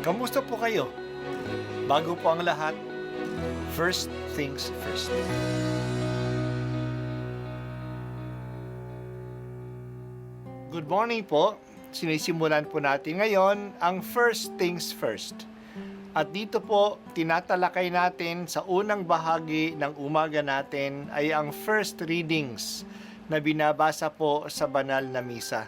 Kamusta po kayo? Bago po ang lahat, first things first. Good morning po. Sinisimulan po natin ngayon ang first things first. At dito po, tinatalakay natin sa unang bahagi ng umaga natin ay ang first readings na binabasa po sa banal na misa.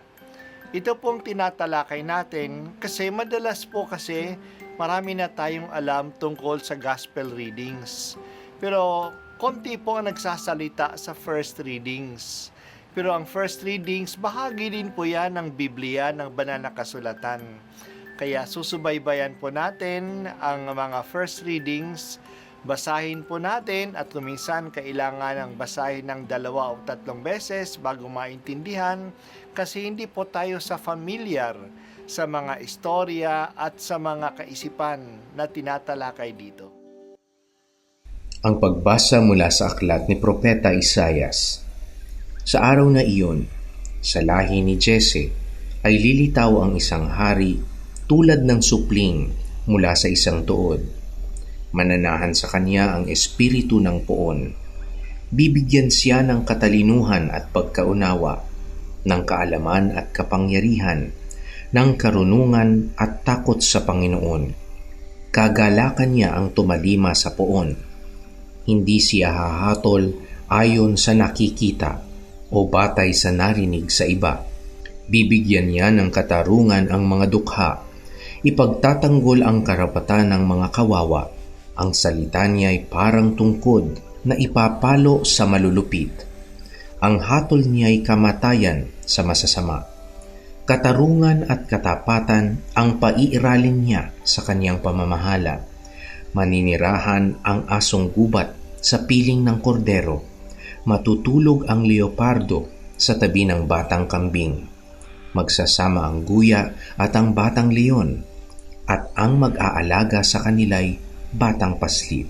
Ito pong tinatalakay natin kasi madalas po kasi marami na tayong alam tungkol sa gospel readings. Pero konti po ang nagsasalita sa first readings. Pero ang first readings, bahagi din po yan ng Biblia, ng banal na kasulatan. Kaya susubaybayan po natin ang mga first readings, basahin po natin at kuminsan kailangan ng basahin ng 2 o 3 beses bago maintindihan kasi hindi po tayo familiar sa mga istorya at sa mga kaisipan na tinatalakay dito. Ang pagbasa mula sa aklat ni Propeta Isaias. Sa araw na iyon, sa lahi ni Jese ay lilitaw ang isang hari tulad ng supling mula sa isang tuod. Mananahan sa kanya ang espiritu ng poon. Bibigyan siya ng katalinuhan at pagkaunawa, ng kaalaman at kapangyarihan, ng karunungan at takot sa Panginoon. Kagalakan niya ang tumalima sa poon. Hindi siya hahatol ayon sa nakikita o batay sa narinig sa iba. Bibigyan niya ng katarungan ang mga dukha. Ipagtatanggol ang karapatan ng mga kawawa. Ang salita niya ay parang tungkod na ipapalo sa malulupit. Ang hatol niya ay kamatayan sa masasama. Katarungan at katapatan ang paiiralin niya sa kanyang pamamahala. Maninirahan ang asong gubat sa piling ng kordero. Matutulog ang leopardo sa tabi ng batang kambing. Magsasama ang guya at ang batang leon, at ang mag-aalaga sa kanila'y batang paslit.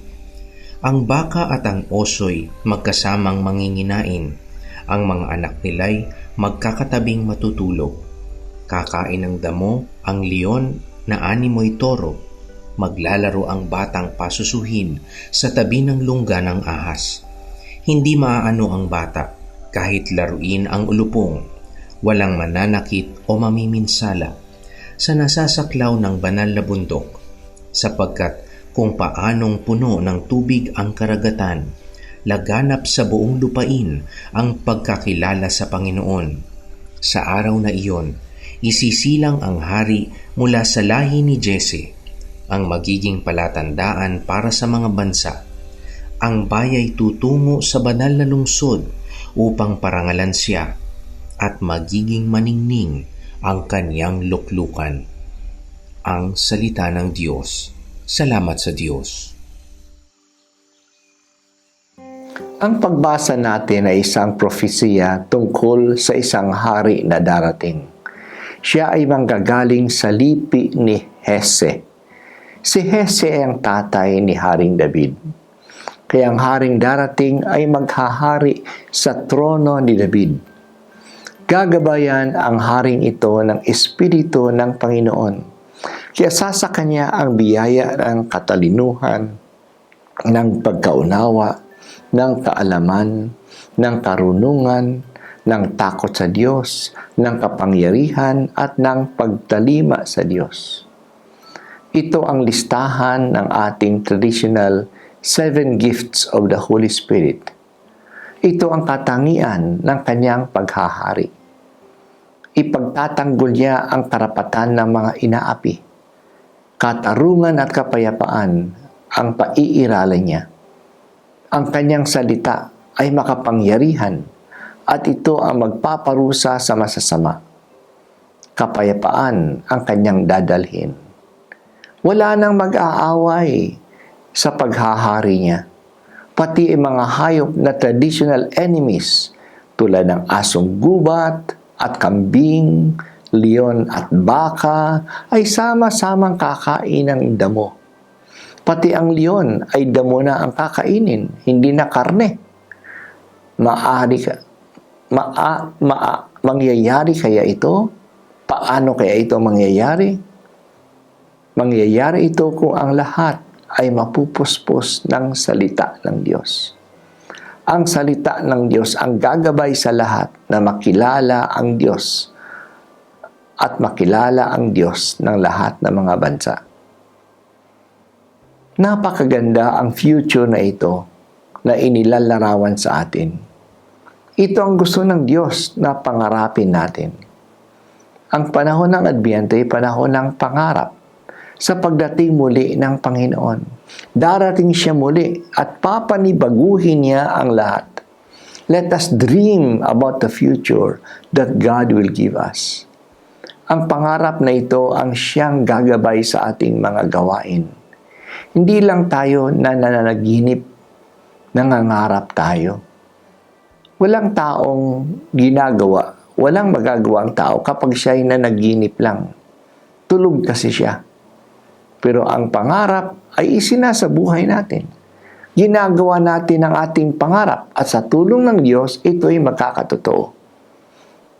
Ang baka at ang oso'y magkasamang manginginain. Ang mga anak nila'y magkakatabing matutulog. Kakain ng damo ang leon na animoy toro. Maglalaro ang batang pasusuhin sa tabi ng lungga ng ahas. Hindi maaano ang bata kahit laruin ang ulupong. Walang mananakit o mamiminsala sa nasasaklaw ng banal na bundok, sapagkat kung paanong puno ng tubig ang karagatan, laganap sa buong lupain ang pagkakilala sa Panginoon. Sa araw na iyon, isisilang ang hari mula sa lahi ni Jese, ang magiging palatandaan para sa mga bansa. Ang bayay tutungo sa banal na lungsod upang parangalan siya, at magiging maningning ang kanyang luklukan. Ang salita ng Diyos. Salamat sa Diyos. Ang pagbasa natin ay isang propesiya tungkol sa isang hari na darating. Siya ay manggagaling sa lipi ni Jese. Si Jese ay ang tatay ni Haring David. Kaya ang haring darating ay maghahari sa trono ni David. Gagabayan ang haring ito ng Espiritu ng Panginoon. Kaya sa kanya ang biyaya ng katalinuhan, ng pagkaunawa, ng kaalaman, ng karunungan, ng takot sa Diyos, ng kapangyarihan at ng pagtalima sa Diyos. Ito ang listahan ng ating traditional 7 gifts of the Holy Spirit. Ito ang katangian ng kanyang paghahari. Ipagtatanggol niya ang karapatan ng mga inaapi. Katarungan at kapayapaan ang paiiralin niya. Ang kanyang salita ay makapangyarihan at ito ang magpaparusa sa masasama. Kapayapaan ang kanyang dadalhin. Wala nang mag-aaway sa paghahari niya. Pati ang mga hayop na traditional enemies tulad ng asong gubat at kambing, leon at baka ay sama-samang kakain ng damo. Pati ang leon ay damo na ang kakainin, hindi na karne. Mangyayari kaya ito? Paano kaya ito mangyayari? Mangyayari ito kung ang lahat ay mapupuspos ng salita ng Diyos. Ang salita ng Diyos ang gagabay sa lahat na makilala ang Diyos at makilala ang Diyos ng lahat ng mga bansa. Napakaganda ang future na ito na inilalarawan sa atin. Ito ang gusto ng Diyos na pangarapin natin. Ang panahon ng Adbyento ay panahon ng pangarap sa pagdating muli ng Panginoon. Darating siya muli at papanibaguhin niya ang lahat. Let us dream about the future that God will give us. Ang pangarap na ito ang siyang gagabay sa ating mga gawain. Hindi lang tayo na nananaginip, nangangarap tayo. Walang taong ginagawa, walang magagawa ang tao kapag siya ay nanaginip lang. Tulog kasi siya. Pero ang pangarap ay isinasabuhay natin. Ginagawa natin ang ating pangarap at sa tulong ng Diyos, ito ay magkakatotoo.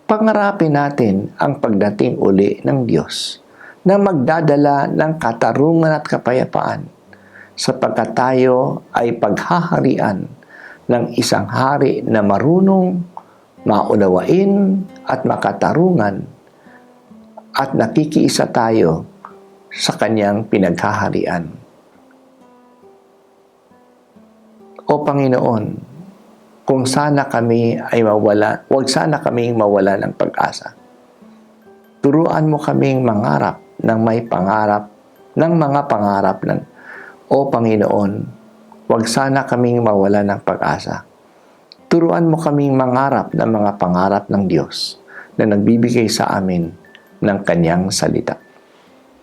Pangarapin natin ang pagdating uli ng Diyos na magdadala ng katarungan at kapayapaan sapagkat tayo ay paghaharian ng isang hari na marunong, maunawain at makatarungan at nakikiisa tayo sa kanyang pinaghaharian. O Panginoon, kung sana kami ay mawala, huwag sana kaming mawala ng pag-asa. Turuan mo kaming mangarap ng may pangarap, ng mga pangarap ng, O Panginoon, huwag sana kaming mawala ng pag-asa. Turuan mo kaming mangarap ng mga pangarap ng Diyos na nagbibigay sa amin ng kanyang salita.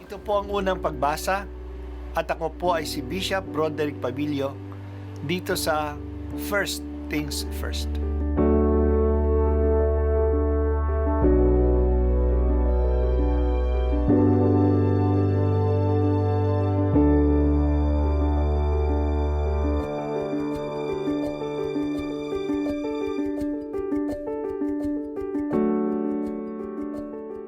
Ito po ang unang pagbasa at ako po ay si Bishop Broderick Pabilio dito sa First Things First.